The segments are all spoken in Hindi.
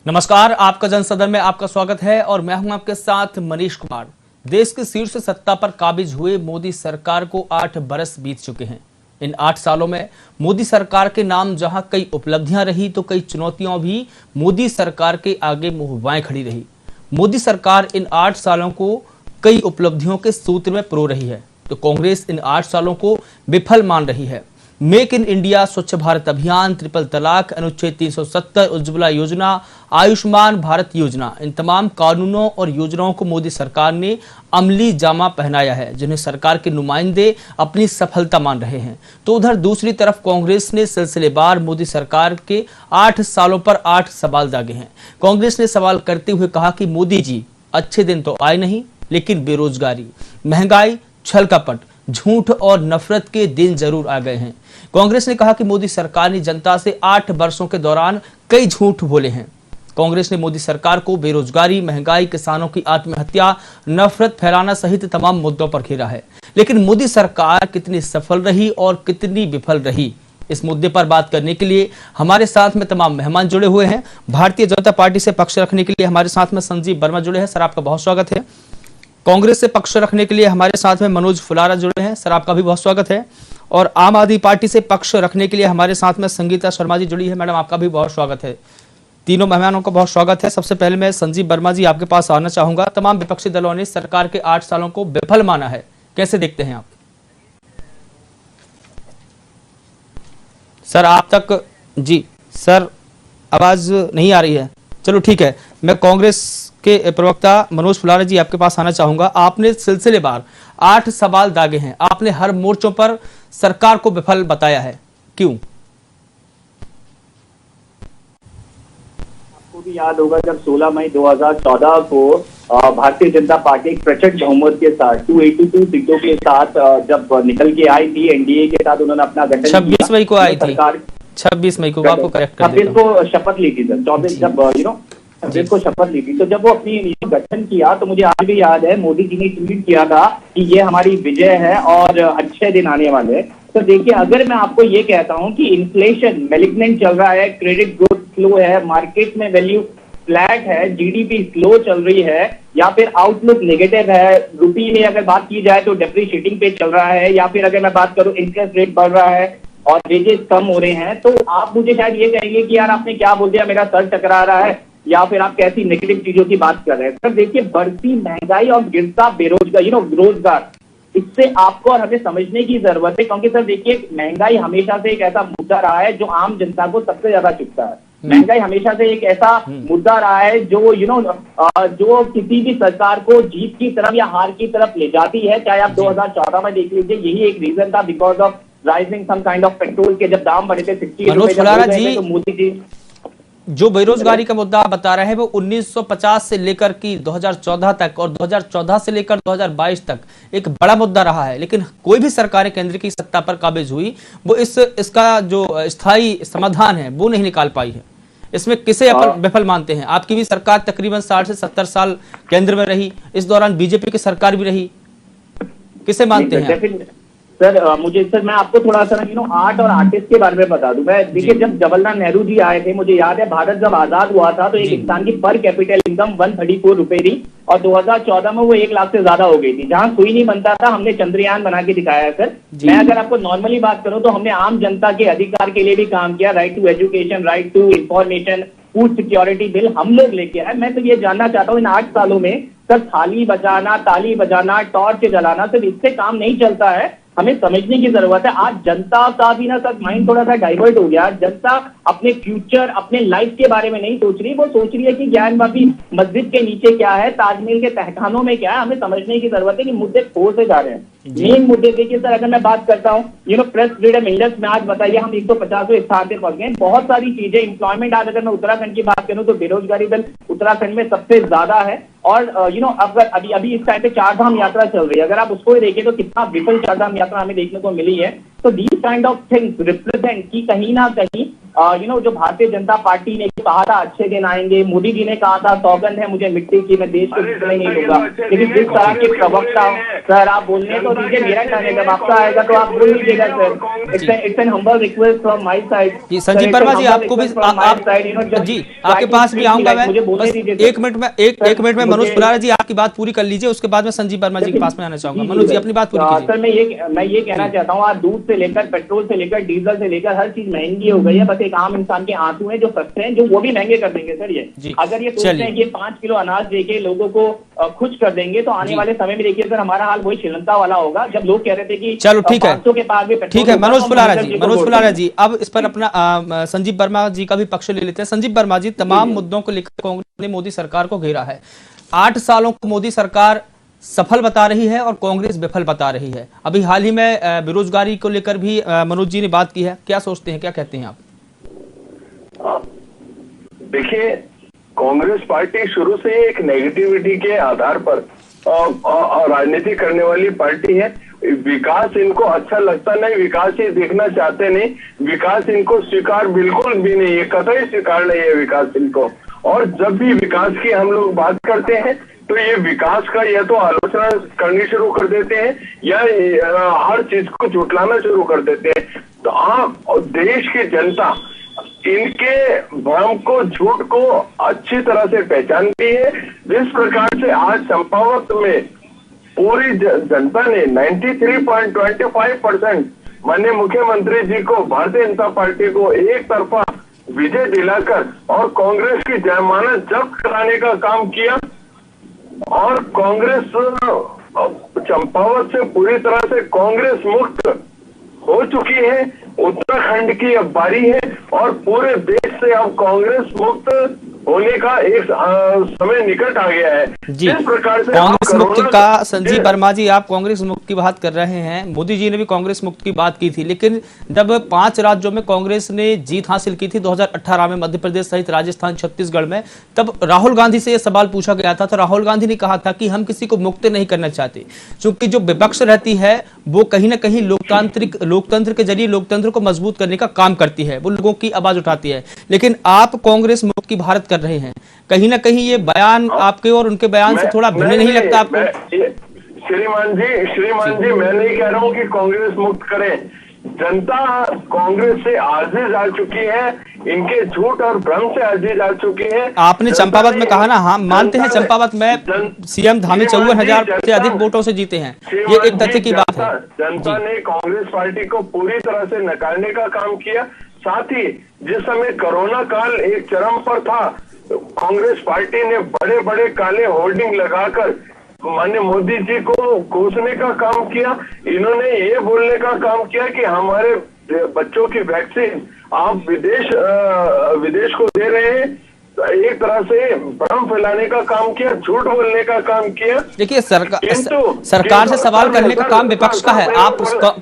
नमस्कार, आपका जनसदन में आपका स्वागत है और मैं हूं आपके साथ मनीष कुमार। देश की शीर्ष सत्ता पर काबिज हुए मोदी सरकार को 8 बरस बीत चुके हैं। इन 8 सालों में मोदी सरकार के नाम जहां कई उपलब्धियां रही तो कई चुनौतियां भी मोदी सरकार के आगे मुंहबाएं खड़ी रही। मोदी सरकार इन 8 सालों को कई उपलब्धियों के सूत्र में पिरो रही है तो कांग्रेस इन 8 सालों को विफल मान रही है। मेक इन इंडिया, स्वच्छ भारत अभियान, ट्रिपल तलाक, अनुच्छेद 370, उज्ज्वला योजना, आयुष्मान भारत योजना, इन तमाम कानूनों और योजनाओं को मोदी सरकार ने अमली जामा पहनाया है जिन्हें सरकार के नुमाइंदे अपनी सफलता मान रहे हैं। तो उधर दूसरी तरफ कांग्रेस ने सिलसिलेवार मोदी सरकार के 8 सालों पर 8 सवाल दागे हैं। कांग्रेस ने सवाल करते हुए कहा कि मोदी जी, अच्छे दिन तो आए नहीं, लेकिन बेरोजगारी, महंगाई, छल कपट, झूठ और नफरत के दिन जरूर आ गए हैं। कांग्रेस ने कहा कि मोदी सरकार ने जनता से 8 वर्षों के दौरान कई झूठ बोले हैं। कांग्रेस ने मोदी सरकार को बेरोजगारी, महंगाई, किसानों की आत्महत्या, नफरत फैलाना सहित तमाम मुद्दों पर घेरा है। लेकिन मोदी सरकार कितनी सफल रही और कितनी विफल रही, इस मुद्दे पर बात करने के लिए हमारे साथ में तमाम मेहमान जुड़े हुए हैं। भारतीय जनता पार्टी से पक्ष रखने के लिए हमारे साथ में संजीव वर्मा जुड़े हैं। सर, आपका बहुत स्वागत है। कांग्रेस से पक्ष रखने के लिए हमारे साथ में मनोज फुलारा जुड़े हैं। सर, आपका भी बहुत स्वागत है। और आम आदमी पार्टी से पक्ष रखने के लिए हमारे साथ में संगीता शर्मा जी जुड़ी है। मैडम, आपका भी बहुत स्वागत है। तीनों मेहमानों का बहुत स्वागत है। सबसे पहले मैं संजीव वर्मा जी आपके पास आना चाहूंगा। तमाम विपक्षी दलों ने सरकार के 8 सालों को विफल माना है, कैसे देखते हैं आप? सर, आप तक जी सर आवाज नहीं आ रही है। चलो ठीक है, मैं कांग्रेस के प्रवक्ता मनोज फुलारा जी आपके पास आना चाहूंगा। आपने सिलसिलेवार 8 सवाल दागे हैं, आपने हर मोर्चों पर सरकार को विफल बताया है, क्यों? आपको भी याद होगा जब 16 मई 2014 को भारतीय जनता पार्टी प्रचंड बहुमत के साथ 282 सीटों के साथ जब निकल के आई थी, एनडीए के साथ उन्होंने अपना गठन 26 मई को आई थी। 26 मई को, आपको करेक्ट कर देता हूं। 26 को शपथ ली थी सर, 24 जब 26 को शपथ ली थी। तो जब वो अपनी गठन किया तो मुझे आज भी याद है, मोदी जी ने ट्वीट किया था कि ये हमारी विजय है और अच्छे दिन आने वाले हैं। तो देखिए, अगर मैं आपको ये कहता हूं कि इन्फ्लेशन मैलिग्नेंट चल रहा है, क्रेडिट ग्रोथ स्लो है, मार्केट में वैल्यू फ्लैट है, जीडीपी स्लो चल रही है, या फिर आउटलुक नेगेटिव है, रुपये में अगर बात की जाए तो डेप्रिशिएटिंग पे चल रहा है, या फिर अगर मैं बात करूं इंटरेस्ट रेट बढ़ रहा है और वेजेस कम हो रहे हैं, तो आप मुझे शायद ये कहेंगे कि यार आपने क्या बोल दिया, मेरा सर टकरा रहा है, या फिर आप कैसी नेगेटिव चीजों की बात कर रहे हैं। सर देखिए, बढ़ती महंगाई और गिरता बेरोजगार रोजगार, इससे आपको और हमें समझने की जरूरत है। क्योंकि सर देखिए, महंगाई हमेशा से एक ऐसा मुद्दा रहा है जो आम जनता को सबसे ज्यादा चुभता है। महंगाई हमेशा से एक ऐसा मुद्दा रहा है जो जो किसी भी सरकार को जीत की तरफ या हार की तरफ ले जाती है। चाहे आप 2014 में देख लीजिए, यही एक रीजन था, because of rising some kind of petrol के जब दाम बढ़े थे 60 रुपए, तो मोदी जी जो बेरोजगारी का मुद्दा बता रहे हैं वो 1950 से लेकर की 2014 तक और 2014 से लेकर 2022 तक एक बड़ा मुद्दा रहा है। लेकिन कोई भी सरकार केंद्र की सत्ता पर काबिज हुई, वो इसका जो स्थायी समाधान है वो नहीं निकाल पाई है। इसमें किसे विफल मानते हैं? आपकी भी सरकार तकरीबन 60 से 70 साल केंद्र में रही, इस दौरान बीजेपी की सरकार भी रही, किसे मानते हैं? सर मैं आपको थोड़ा सा आर्ट और आर्टिस्ट के बारे में बता दूं। मैं देखिए, जब जवाहरलाल नेहरू जी आए थे, मुझे याद है भारत जब आजाद हुआ था तो एक इंसान की पर कैपिटल इनकम 134 रुपए थी और 2014 में वो 1 लाख से ज्यादा हो गई थी। जहां सुई नहीं बनता था, हमने चंद्रयान बना के दिखाया है। सर मैं अगर आपको नॉर्मली बात करूं तो हमने आम जनता के अधिकार के लिए भी काम किया, right to education, right to information, food security bill हम लोग लेके आए। मैं तो ये जानना चाहता हूँ, इन 8 सालों में सर थाली बजाना, ताली बजाना, टॉर्च जलाना, सिर्फ इससे काम नहीं चलता है, हमें समझने की जरूरत है। आज जनता का भी ना सर माइंड थोड़ा सा डाइवर्ट हो गया। जनता अपने फ्यूचर, अपने लाइफ के बारे में नहीं सोच रही, वो सोच रही है कि ज्ञानवापी मस्जिद के नीचे क्या है, ताजमहल के तहखानों में क्या है। हमें समझने की जरूरत है कि मुद्दे खो से जा रहे हैं। मेन मुद्दे देखिए सर, अगर मैं बात करता हूँ प्रेस फ्रीडम इंडेक्स में, आज बताइए हम 150वें स्थान पे पहुंच गए। बहुत सारी चीजें, एम्प्लॉयमेंट, आज अगर मैं उत्तराखंड की बात करूं तो बेरोजगारी दर उत्तराखंड में सबसे ज्यादा है। और अगर अभी इस टाइम पे 4 धाम यात्रा चल रही है, अगर आप उसको ही देखें तो कितना विफल 4 धाम यात्रा हमें देखने को मिली है। तो these kind of things represent कि कहीं ना कहीं जो भारतीय जनता पार्टी ने कहा था अच्छे दिन आएंगे, मोदी जी ने कहा था सौगंध है मुझे मिट्टी की, मैं देश को जितने नहीं दूंगा, लेकिन जिस तरह के प्रवक्ता सर आप बोलने तो दीजिए, मेरा कहने जब आपका आएगा तो आप बोल लीजिएगा sir. It's an humble request from my side. जी संजीव वर्मा जी, आपको भी जी आपके पास भी आऊंगा मैं, बस एक मिनट में मनोज पुरारा जी आपकी बात पूरी कर लीजिए, उसके बाद मैं संजीव वर्मा जी के पास में आना चाहूंगा। मनोज जी अपनी बात पूरी कीजिए। सर मैं ये कहना चाहता हूँ, आज दूध से लेकर पेट्रोल से लेकर डीजल से लेकर हर चीज महंगी हो गई है, बस एक आम इंसान के आंसू हैं जो सस्ते हैं, जो वो भी महंगे कर देंगे सर ये। अगर ये सोचते हैं कि 5 किलो अनाज देके लोगों को खुश कर देंगे तो आने वाले समय में देखिए सर हमारा हाल वही श्रीलंका वाला होगा, जब लोग कह रहे थे कि चलो ठीक है, 500 के पार भी पेट्रोल। ठीक है मनोज पुरारा जी अब इस पर अपना संजीव वर्मा जी का भी पक्ष ले लेते हैं। संजीव वर्मा जी, तमाम मुद्दों को लेकर कांग्रेस ने मोदी सरकार को घेरा है। 8 सालों को मोदी सरकार सफल बता रही है और कांग्रेस विफल बता रही है। अभी हाल ही में बेरोजगारी को लेकर भी मनोज जी ने बात की है, क्या सोचते हैं, क्या कहते हैं आप? देखिए, कांग्रेस पार्टी शुरू से एक नेगेटिविटी के आधार पर राजनीति करने वाली पार्टी है। विकास इनको अच्छा लगता नहीं, विकास ही देखना चाहते नहीं, विकास इनको स्वीकार बिल्कुल भी नहीं है, कतई स्वीकार नहीं है विकास इनको। और जब भी विकास की हम लोग बात करते हैं तो ये विकास का या तो आलोचना करनी शुरू कर देते हैं या हर चीज को झुटलाना शुरू कर देते हैं। तो आप देश की जनता इनके भ्रम को, झूठ को अच्छी तरह से पहचानती है। जिस प्रकार से आज चंपावत में पूरी जनता ने 93.25% माननीय मुख्यमंत्री जी को, भारतीय जनता पार्टी को एक तरफा विजय दिलाकर और कांग्रेस की जमानत जब्त कराने का काम किया, और कांग्रेस चंपावत से पूरी तरह से कांग्रेस मुक्त हो चुकी है। उत्तराखंड की अब बारी है और पूरे देश से अब कांग्रेस मुक्त होने का एक समय निकट आ गया है। जी, इस प्रकार से कांग्रेस मुक्त का संजीव वर्मा जी, आप कांग्रेस मुक्त की बात कर रहे हैं। मोदी जी ने भी कांग्रेस मुक्त की बात की थी, लेकिन जब 5 राज्यों में कांग्रेस ने जीत हासिल की थी 2018 में, मध्य प्रदेश सहित राजस्थान, छत्तीसगढ़ में, तब राहुल गांधी से यह सवाल पूछा गया था। तो राहुल गांधी ने कहा था कि हम किसी को मुक्त नहीं करना चाहते, क्योंकि जो विपक्ष रहती है वो कहीं ना कहीं लोकतंत्र के जरिए लोकतंत्र को मजबूत करने का काम करती है, वो लोगों की आवाज उठाती है। लेकिन आप कांग्रेस मुक्त की भारत कर रहे हैं, कहीं ना कहीं ये बयान आपके और उनके बयान से थोड़ा भिन्न नहीं लगता आपको? श्रीमान जी मैं नहीं कह रहा हूं कि कांग्रेस मुक्त करें। जनता कांग्रेस से आजिज आ चुकी है, इनके झूठ और भ्रम से आजिज आ चुकी है। आपने चंपावत में कहा ना, हाँ मानते हैं चंपावत में सीएम धामी 54,000 से अधिक वोटों से जीते हैं, ये एक तथ्य की बात है। जनता ने कांग्रेस पार्टी को पूरी तरह से नकारने का काम किया। साथ ही जिस समय कोरोना काल एक चरम पर था, कांग्रेस पार्टी ने बड़े बड़े काले होर्डिंग लगाकर माननीय मोदी जी को कोसने का काम किया। इन्होंने ये बोलने का काम किया कि हमारे बच्चों की वैक्सीन आप विदेश को दे रहे हैं। एक तरह से भ्रम फैलाने का काम किया, झूठ बोलने का काम किया। देखिए सरकार से सवाल करने का काम विपक्ष का है। आप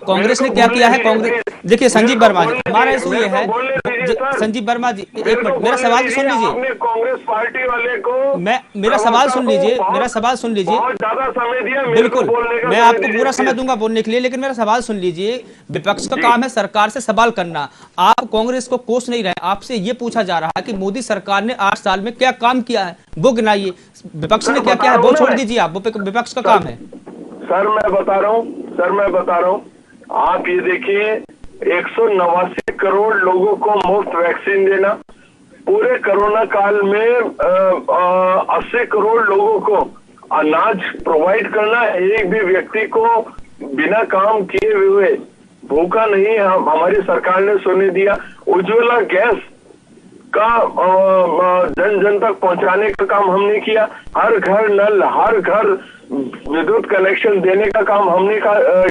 कांग्रेस ने क्या किया है? कांग्रेस, देखिए संजीव वर्मा जी, हमारा इशू ये है, संजीव वर्मा जी एक मिनट, मेरा सवाल सुन लीजिए। कांग्रेस पार्टी वाले को मेरा सवाल सुन लीजिए, ज्यादा समय दिया। बिल्कुल, मैं आपको पूरा समय दूंगा बोलने के लिए, लेकिन मेरा सवाल सुन लीजिए। विपक्ष का काम है सरकार से सवाल करना, आप कांग्रेस को कोस नहीं रहे। आपसे ये पूछा जा रहा है कि मोदी सरकार ने 8 साल में क्या काम किया है, वो गिनाइए। विपक्ष ने क्या किया है वो छोड़ दीजिए, आप, वो विपक्ष का काम है। सर मैं बता रहा हूँ, आप ये देखिए, 189 करोड़ लोगों को मुफ्त वैक्सीन देना, पूरे कोरोना काल में 80 करोड़ लोगों को अनाज प्रोवाइड करना, एक भी व्यक्ति को बिना काम किए हुए भूखा नहीं हमारी सरकार ने सोने दिया। उज्ज्वला गैस का जन जन तक पहुंचाने का काम हमने किया। हर घर नल, हर घर विद्युत कनेक्शन देने का काम हमने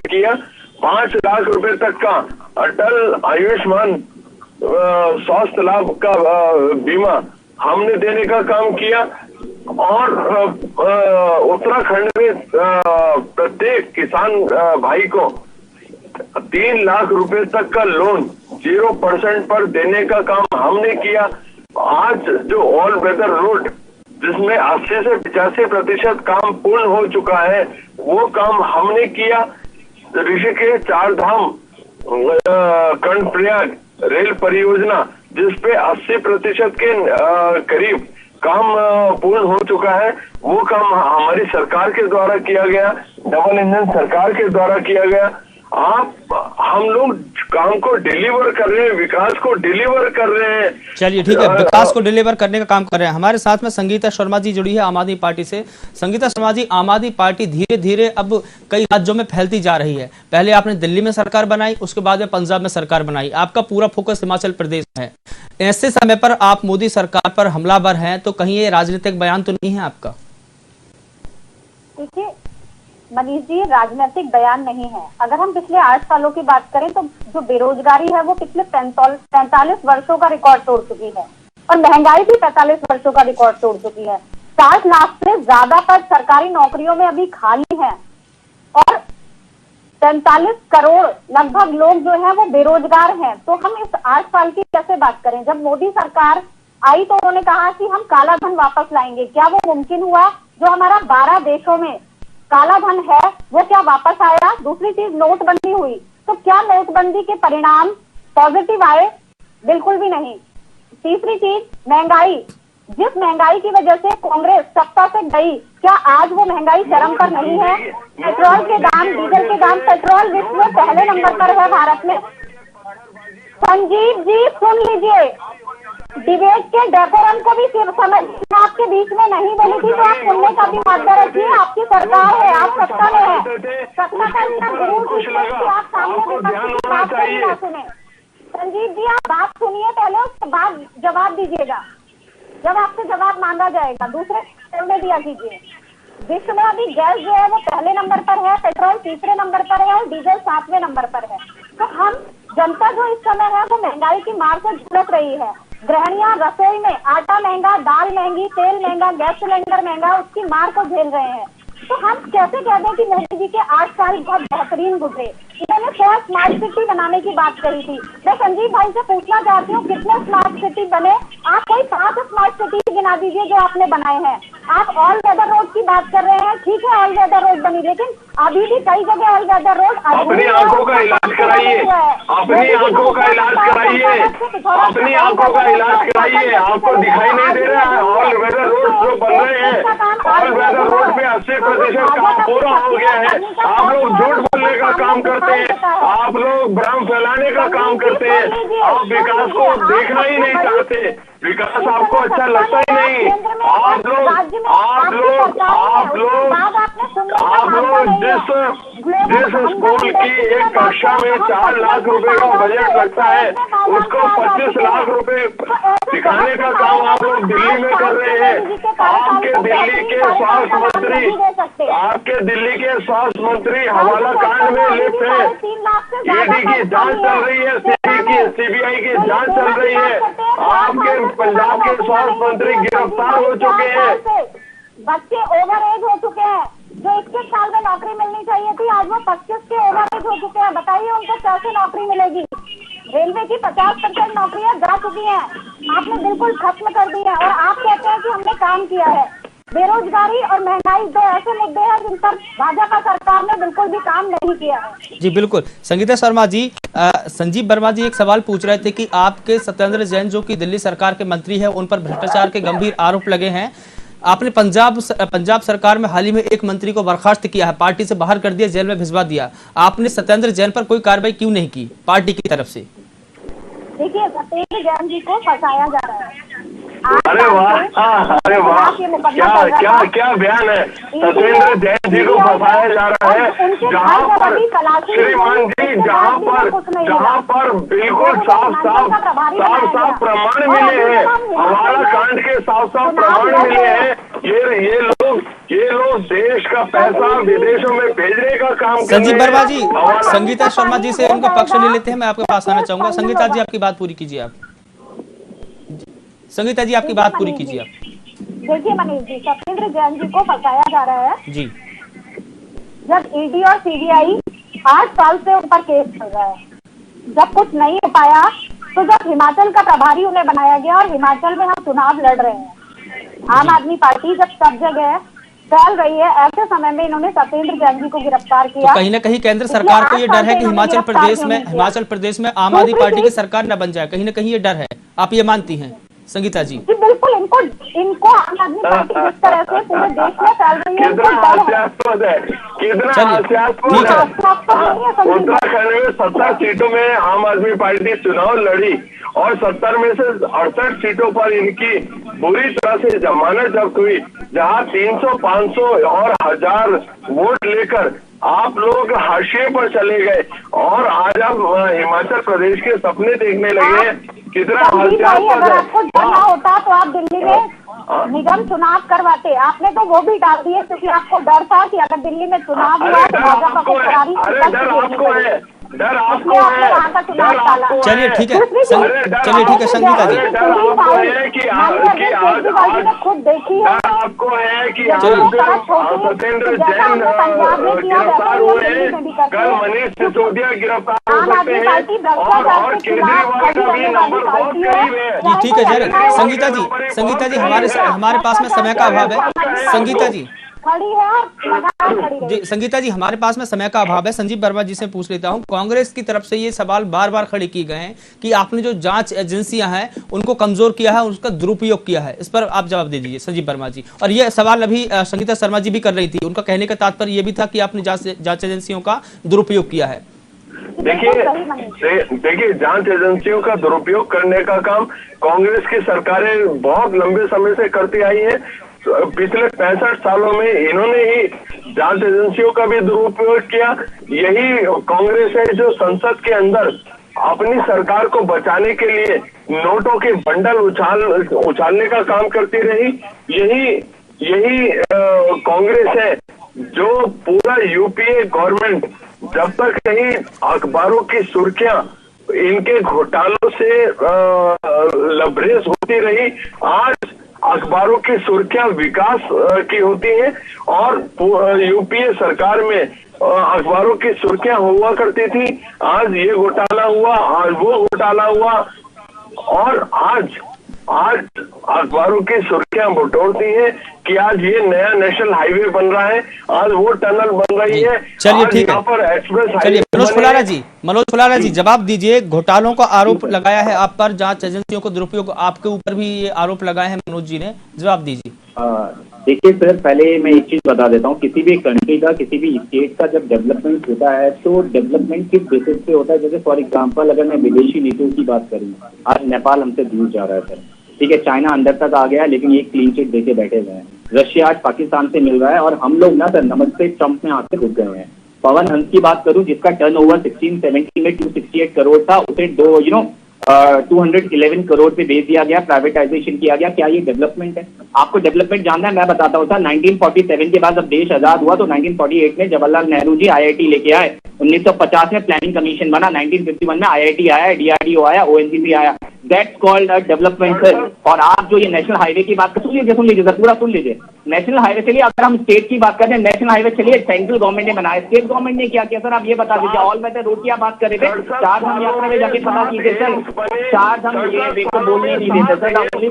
किया। 5 लाख रुपए तक का अटल आयुष्मान स्वास्थ्य लाभ का बीमा हमने देने का काम किया। और उत्तराखंड में प्रत्येक किसान भाई को 3 लाख रुपए तक का लोन 0% पर देने का काम हमने किया। आज जो ऑल वेदर रोड जिसमें 80 से 85% काम पूर्ण हो चुका है, वो काम हमने किया। ऋषिकेश 4 धाम कर्णप्रयाग रेल परियोजना जिसपे 80% के करीब काम पूर्ण हो चुका है, वो काम हमारी सरकार के द्वारा किया गया, डबल इंजन सरकार के द्वारा किया गया। हम लोग काम को डिलीवर कर रहे हैं, विकास को डिलीवर कर रहे हैं। चलिए ठीक है, विकास को डिलीवर करने का काम कर रहे हैं। हमारे साथ में संगीता शर्मा जी जुड़ी है आम आदमी पार्टी से। संगीता शर्मा जी, आम आदमी पार्टी धीरे धीरे अब कई राज्यों में फैलती जा रही है। पहले आपने दिल्ली में सरकार बनाई, उसके बाद में पंजाब में सरकार बनाई, आपका पूरा फोकस हिमाचल प्रदेश में है। ऐसे समय पर आप मोदी सरकार पर हमलावर हैं, तो कहीं ये राजनीतिक बयान तो नहीं है आपका? देखिए मनीष जी, राजनीतिक बयान नहीं है। अगर हम पिछले 8 सालों की बात करें तो जो बेरोजगारी है वो पिछले 45 वर्षों का रिकॉर्ड तोड़ चुकी है और महंगाई भी 45 वर्षों का रिकॉर्ड तोड़ चुकी है। 60 लाख से ज्यादा पद सरकारी नौकरियों में अभी खाली हैं और 43 करोड़ लगभग लोग जो है वो बेरोजगार हैं। तो हम इस 8 साल की कैसे बात करें? जब मोदी सरकार आई तो उन्होंने कहा कि हम काला धन वापस लाएंगे। क्या वो मुमकिन हुआ? जो हमारा 12 देशों में काला धन है वो क्या वापस आया? दूसरी चीज, नोटबंदी हुई, तो क्या नोटबंदी के परिणाम पॉजिटिव आए? बिल्कुल भी नहीं। तीसरी चीज, महंगाई, जिस महंगाई की वजह से कांग्रेस सत्ता से गई, क्या आज वो महंगाई चरम पर नहीं है? पेट्रोल के दाम, डीजल के दाम, पेट्रोल विश्व में पहले नंबर पर है, भारत में। संजीव जी सुन लीजिए, डिबेट के डेकोरम को भी समझ आपके बीच में नहीं बोली थी, तो आप सुनने का भी मात्रा रखिए। आपकी सरकार है, आप सत्ता में है, सत्ता का इतना गुरूर आप सामने बात ना सुने। संजीव जी आप बात सुनिए पहले, उसके बाद जवाब दीजिएगा। जब आपसे जवाब मांगा जाएगा दूसरे में दिया कीजिए। विश्व में अभी गैस जो है वो पहले नंबर पर है, पेट्रोल तीसरे नंबर पर है और डीजल 7वें नंबर पर है। तो हम जनता जो इस समय है वो महंगाई की मार से झुलस रही है। गृहणियां रसोई में आटा महंगा, दाल महंगी, तेल महंगा, गैस सिलेंडर महंगा, उसकी मार को झेल रहे हैं। तो हम कैसे कह दें कि मोदी जी के 8 साल बहुत बेहतरीन गुजरे? इन्होंने 100 स्मार्ट सिटी बनाने की बात कही थी। मैं संजीव भाई से पूछना चाहती हूँ कितने स्मार्ट सिटी बने? आप कोई 5 स्मार्ट सिटी गिना दीजिए जो आपने बनाए हैं। आप ऑल वेदर रोड की बात कर रहे हैं, ठीक है ऑल वेदर रोड बनी, लेकिन अभी भी कई जगह ऑल वेदर रोड अपनी आंखों का इलाज कराइए, अपनी आंखों का इलाज कराइए, अपनी आंखों का इलाज कराइए। आपको दिखाई नहीं दे रहा है ऑल वेदर रोड जो बन रहे हैं? ऑल वेदर रोड पे 80% काम पूरा हो गया है। आप लोग झूठ बोलने का काम करते हैं, आप लोग भ्रम फैलाने का काम करते हैं। आप विकास को देखना ही नहीं चाहते, विकास आपको अच्छा लगता ही नहीं। आप लोग जिस स्कूल की एक कक्षा में 4 लाख रुपए का बजट लगता है, उसको 25 लाख रुपए सिखाने का काम आप लोग दिल्ली में कर रहे हैं। आपके दिल्ली के स्वास्थ्य मंत्री हवाला कांड में लिप्त है। ईडी की जांच चल रही है, सीबीआई की जांच चल रही है। आपके पंजाब के स्वास्थ्य मंत्री गिरफ्तार हो चुके हैं। बच्चे ओवर एज हो चुके हैं, जो 21 साल में नौकरी मिलनी चाहिए थी आज वो 25 के ओवर एज हो चुके हैं। बताइए उनको कैसे नौकरी मिलेगी? रेलवे की 50% नौकरियां जा चुकी हैं, आपने बिल्कुल खत्म कर दी है और आप कहते हैं कि हमने काम किया है। बेरोजगारी और महंगाई दो ऐसे मुद्दे हैं जिन पर भाजपा सरकार ने बिल्कुल भी काम नहीं किया है। जी बिल्कुल। संगीता शर्मा जी, संजीव वर्मा जी एक सवाल पूछ रहे थे कि आपके सत्येंद्र जैन जो कि दिल्ली सरकार के मंत्री है, उन पर भ्रष्टाचार के गंभीर आरोप लगे हैं। आपने पंजाब सरकार में हाल ही में एक मंत्री को बर्खास्त किया है, पार्टी से बाहर कर दिया, जेल में भिजवा दिया। आपने सत्येंद्र जैन पर कोई कार्रवाई क्यों नहीं की पार्टी की तरफ से? देखिए सत्येंद्र जैन जी को फंसाया जा रहा है। अरे वाह, अरे वाह, क्या बयान है। सत्येंद्र जैन जी को फंसाया जा रहा है, जहाँ पर श्रीमान जी जहाँ पर बिल्कुल साफ प्रमाण मिले हैं, हमारा कांड के साफ प्रमाण मिले हैं। ये लोग देश का पैसा विदेशों में भेजने का काम कर रहे हैं। संजीव वर्मा जी, संगीता शर्मा जी से उनका पक्ष ले लेते हैं। मैं आपके पास आना चाहूंगा। संगीता जी आपकी बात पूरी कीजिए। आप संगीता जी आपकी बात पूरी कीजिए। आप देखिए मनीष जी, सत्येंद्र जैन जी को फंसाया जा रहा है जी। जब ईडी और सीबीआई 8 साल से ऊपर केस चल रहा है, जब कुछ नहीं हो पाया तो जब हिमाचल का प्रभारी उन्हें बनाया गया और हिमाचल में हम चुनाव लड़ रहे हैं, आम आदमी पार्टी जब सब जगह फैल रही है, ऐसे समय में इन्होंने सत्येंद्र जैन जी को गिरफ्तार तो किया। कहीं ना कहीं केंद्र सरकार को ये डर है कि हिमाचल प्रदेश में आम आदमी पार्टी की सरकार न बन जाए, कहीं ना कहीं ये डर है, आप ये मानती हैं संगीता जी? जी बिल्कुल, इनको आम आदमी पार्टी जिस तरह से पूरे देश में फैल रही है, कितना हास्यास्पद है, कितना हास्यास्पद है। उत्तराखंड में 70 सीटों में आम आदमी पार्टी चुनाव लड़ी और 70 में से 68 सीटों पर इनकी बुरी तरह से जमानत जब्त हुई, जहां 300, 500 और 1000 वोट लेकर आप लोग हाशिए पर चले गए और आज आप हिमाचल प्रदेश के सपने देखने लगे। कितना हास्यास्पद अगर आपको डर ना होता तो आप दिल्ली में निगम चुनाव करवाते। आपने तो वो भी डाल दिए क्योंकि आपको डर था कि अगर दिल्ली में चुनाव हुआ तो भाजपा को करारी डर आपको है, डर आपको है, डर आपको। चलिए ठीक है, चलिए ठीक है संगीता जी, डर आपको है कि खुद देखी है, आपको है कि सत्येंद्र जैन गिरफ्तार हुए हैं, कल मनीष सिसोदिया गिरफ्तार हो सकते हैं और केजरीवाल का भी नंबर बहुत करीब है। जी ठीक है जरा संगीता जी हमारे पास में समय का अभाव है। संगीता जी खड़ी है और लगातार खड़ी जी, संगीता जी हमारे पास में समय का अभाव है। संजीव वर्मा जी से पूछ लेता हूं, कांग्रेस की तरफ से ये सवाल बार बार खड़े किए गए हैं कि आपने जो जांच एजेंसियां हैं उनको कमजोर किया है, उसका दुरुपयोग किया है। इस पर आप जवाब दे दीजिए संजीव वर्मा जी। और ये सवाल अभी संगीता शर्मा जी भी कर रही थी, उनका कहने का तात्पर्य ये भी था कि आपने जांच एजेंसियों का दुरुपयोग किया है। देखिए जांच एजेंसियों का दुरुपयोग करने का काम कांग्रेस की सरकारें बहुत लंबे समय से करती आई है। पिछले 65 सालों में इन्होंने ही जांच एजेंसियों का भी दुरुपयोग किया। यही कांग्रेस है जो संसद के अंदर अपनी सरकार को बचाने के लिए नोटों के बंडल उछालने का काम करती रही। यही कांग्रेस है जो पूरा यूपीए गवर्नमेंट जब तक कहीं अखबारों की सुर्खियां इनके घोटालों से लबरेज होती रही, आज अखबारों की सुर्खियां विकास की होती हैं और यूपीए सरकार में अखबारों की सुर्खियां हुआ करती थी। आज ये घोटाला हुआ, आज वो घोटाला हुआ और आज अखबारों की सुर्खियां बटोरती हैं कि आज ये नया नेशनल हाईवे बन रहा है, आज वो टनल बन रही है। चलिए ठीक है, पर एक्सप्रेस चलिए मनोज फुलारा जी जवाब दीजिए। घोटालों का आरोप लगाया है आप पर, जांच एजेंसियों को दुरुपयोग, आपके ऊपर भी ये आरोप लगाए हैं मनोज जी ने, जवाब दीजिए। देखिए सर, पहले मैं एक चीज बता देता हूँ, किसी भी कंट्री का, किसी भी स्टेट का जब डेवलपमेंट होता है तो डेवलपमेंट किस बेसिस पे होता है। जैसे फॉर एग्जांपल अगर मैं विदेशी नीतियों की बात करूँ, आज नेपाल हमसे दूर जा रहा है सर, ठीक है, चाइना अंदर तक आ गया लेकिन ये क्लीन चिट देके बैठे हुए हैं। रशिया आज पाकिस्तान से मिल रहा है और हम लोग ना सर नमस्ते ट्रंप में आके रुक गए हैं। पवन हंस की बात करूं जिसका टर्नओवर 16-17 में 268 करोड़ था, उसे 211 करोड़ पे बेच दिया गया, प्राइवेटाइजेशन किया गया। क्या ये डेवलपमेंट है? आपको डेवलपमेंट जानना है? मैं बताता हूँ सर, 1947 के बाद जब देश आजाद हुआ तो 1948 में जवाहरलाल नेहरू जी IIT लेके आए, 1950 में प्लानिंग कमीशन बना, 1951 में IIT आया, DRDO आया, ONGC आया। That's called development sir. और आप जो ये नेशनल हाईवे की बात सुन लीजिए सर, पूरा सुन लीजिए। नेशनल हाईवे चलिए, अगर हम स्टेट की बात करते हैं, नेशनल हाईवे चलिए सेंट्रल गवर्नमेंट ने बनाया, स्टेट गवर्नमेंट ने क्या किया सर आप ये बता दीजिए। ऑल वेदर रोड की आप बात कर रहे थे, 4 धाम यात्रा में जाके पता कीजिए सर, 4 धाम ये को बोलने नहीं देते sir. The only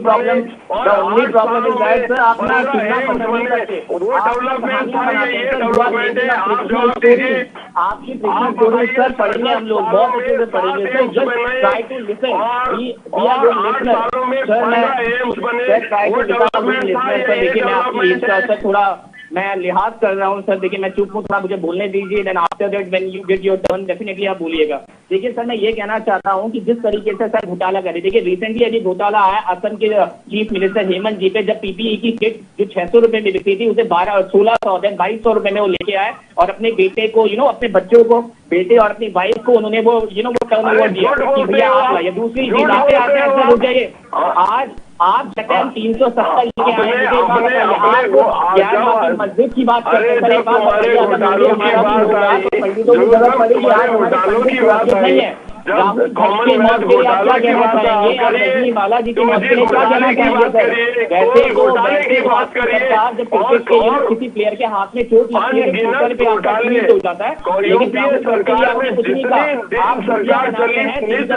problem is that sir आप ना सुनना पसंद नहीं करते। आपकी प्रेशर सर पढ़ेंगे हम लोग, बहुत अच्छे से पढ़ेंगे sir. Just try to listen, we are good listener sir. मैं ट्राई टू लिसनर सर। देखिए मैं आपकी एज का सर थोड़ा मैं लिहाज कर रहा हूँ सर। देखिए मैं चुप हूँ, थोड़ा मुझे बोलने दीजिए, then after that when you get your turn definitely आप बोलिएगा। देखिए सर मैं ये कहना चाहता हूँ कि जिस तरीके से सर घोटाला करे, देखिए रिसेंटली अभी घोटाला आया असम के चीफ मिनिस्टर हेमंत जी पे, जब PPE की किट जो 600 रुपए में बिकती थी उसे 1600 देन 2200 रुपए में वो लेके आए और अपने बेटे को अपने बच्चों को, बेटे और अपनी वाइफ को उन्होंने वो वो टर्न ओवर दिया कि भैया आप लाइए। दूसरी चीज आते रुक जाइए, आज आप 370 लेके आए मस्जिद की बात करते हैं। जब कॉमनवेल्थ घोटाला की बात करिए, बालाजी की 2G घोटाले की बात करिए, कोल घोटाले की बात करिए, और किसी प्लेयर के हाथ में चोट लगती है अनगिनत घोटाले हो जाता है। यूपीए सरकार में जितनी दिन सरकार चली, नित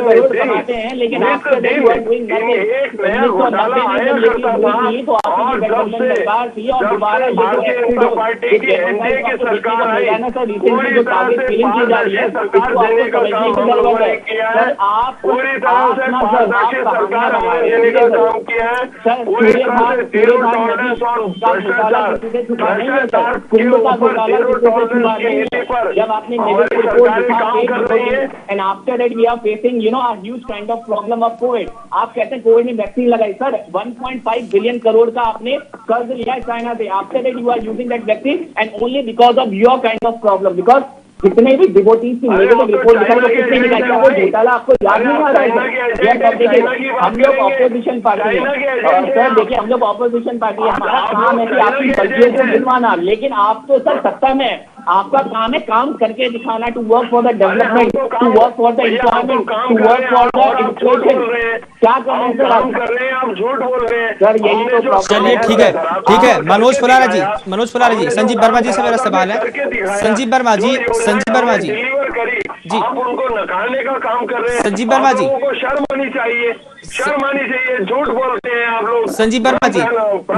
दिन एक नया घोटाला आया करता था। और जब से भारतीय जनता पार्टी की एनडीए की सरकार आई, पूरी तरह से पारदर्शी सरकार देने का काम हम लोगों ने किया है। पूरी तरह से पारदर्शी सरकार हमने देने का काम किया है। पूरी तरह से जीरो टॉलरेंस और भ्रष्टाचार के ऊपर जीरो टॉलरेंस की नीति पर हमारी सरकारें काम कर रही है। And after that we are facing a huge kind of problem of Covid. आप कहते हैं कोविड में वैक्सीन लगाई, सर 1.5 बिलियन करोड़ का आपने कर्ज लिया है चाइना से। After that you are using that vaccine and only because of your kind of problem. Because जितने भी डिवोटीज की नेगेटिव रिपोर्ट घोटाला आपको याद नहीं आ रहा है। हम लोग ऑपोजिशन पार्टी है सर, देखिए हम लोग ऑपोजिशन पार्टी है, हमारा काम है कि आपकी गलतियों को गिनवाना। लेकिन आप तो सर सत्ता में, आपका काम है काम करके दिखाना, to work for the development, to work for the employment, to work for the education. क्या कर रहे हैं सर? काम कर रहे हैं, आप झूठ बोल रहे हैं सर, यही तो प्रॉब्लम चलिए है। ठीक है मनोज फुलारा जी, संजीव वर्मा जी से मेरा सवाल है। संजीव वर्मा जी डिलीवर करी जी, आप उनको नकारने का काम कर रहे हैं। संजीव वर्मा जी, लोगों को शर्म आनी चाहिए, शर्म आनी चाहिए। झूठ बोलते हैं आप लोग। संजीव वर्मा जी,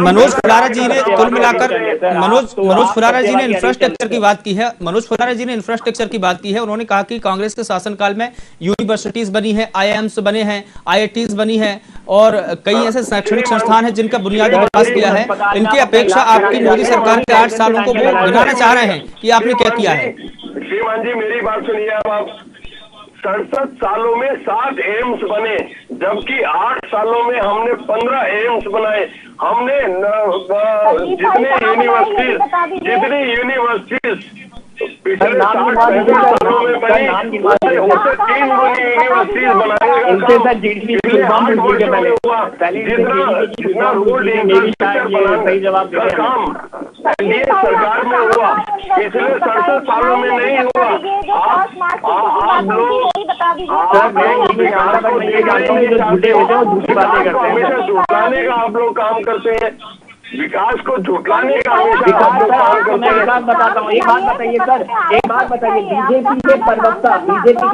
मनोज फुलारा जी ने कुल मिलाकर मनोज फुलारा जी ने इंफ्रास्ट्रक्चर की बात की है। मनोज फुलारा जी ने इंफ्रास्ट्रक्चर की बात की है। उन्होंने कहा कि कांग्रेस के शासनकाल में यूनिवर्सिटीज बनी है, IIMs बने हैं, IITs बनी है और कई ऐसे शैक्षणिक संस्थान हैं जिनका बुनियादी विकास किया है। इनकी अपेक्षा आपकी मोदी सरकार के 8 सालों को वो गिनाना चाह रहे हैं कि आपने क्या किया है। श्रीमान जी मेरी बात सुनिए। अब आप 67 सालों में 7 एम्स बने, जबकि 8 सालों में हमने 15 एम्स बनाए। हमने जितनी यूनिवर्सिटीज पिछले 60 सालों में बनी, उससे 3 गुनी यूनिवर्सिटीज बनाने जितना रोड इंफ्रास्ट्रक्चर बनाने का काम एनडीए सरकार में हुआ, पिछले 67 सालों में नहीं हुआ। आप लोग हमेशा झुटलाने का आप लोग काम करते हैं, विकास को झुटलाने का हमेशा आप लोग काम करते हैं। एक बात बताता हूँ, एक बात बताइए सर, एक बात बताइए। बीजेपी के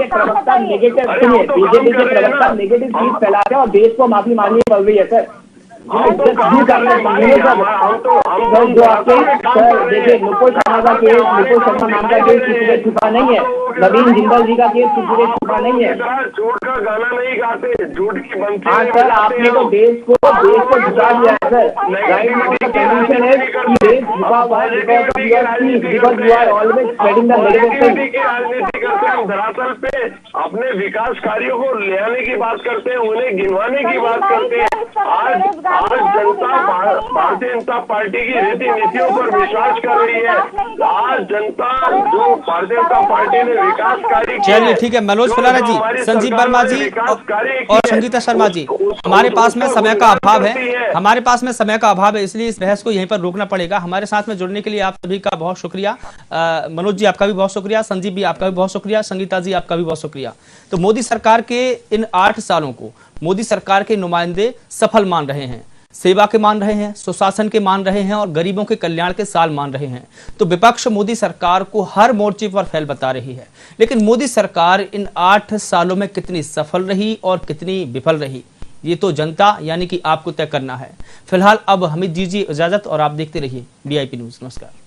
प्रवक्ता नेगेटिव सुनिए, बीजेपी के प्रवक्ता नेगेटिव चीज फैला रहे हैं और देश को माफी मांगनी पड़ रही है सर। जो आपके सर देखिए, नुपुर शर्मा का केस, नुपुर शर्मा नाम का केस किसी से छुपा नहीं है। नवीन जिंदल जी का केस किसी से छुपा नहीं है। झूठ का गाना नहीं गाते, झूठ की बनती। हाँ सर, आपने तो देश को झुका दिया है सर। कंडीशन है कि देश झुका हुआ है because you are always spreading the negative thing. राजनीति करते हैं, धरातल पे अपने विकास कार्यों को ले आने की बात करते हैं, उन्हें गिनवाने की बात करते हैं। आज जनता भारतीय जनता पार्टी की रीति नीतियों पर विश्वास कर रही है। आज जनता जो भारतीय जनता पार्टी ने विकास कार्य, चलिए ठीक है मनोज फुलारा जी, संजीव वर्मा जी और संगीता शर्मा जी, हमारे पास में समय का अभाव है, इसलिए इस बहस को यहीं पर रोकना पड़ेगा। हमारे साथ में जुड़ने के लिए आप सभी का बहुत शुक्रिया। मनोज जी आपका भी बहुत शुक्रिया, संजीव भी आपका भी बहुत शुक्रिया, संगीता जी आपका भी बहुत शुक्रिया। तो मोदी सरकार के इन 8 सालों को मोदी सरकार के नुमाइंदे सफल मान रहे हैं, सेवा के मान रहे हैं, सुशासन के मान रहे हैं और गरीबों के कल्याण के साल मान रहे हैं। तो विपक्ष मोदी सरकार को हर मोर्चे पर फेल बता रही है, लेकिन मोदी सरकार इन 8 सालों में कितनी सफल रही और कितनी विफल रही, ये तो जनता यानी कि आपको तय करना है। फिलहाल अब हमें दीजिए इजाजत और आप देखते रहिए VIP न्यूज। नमस्कार।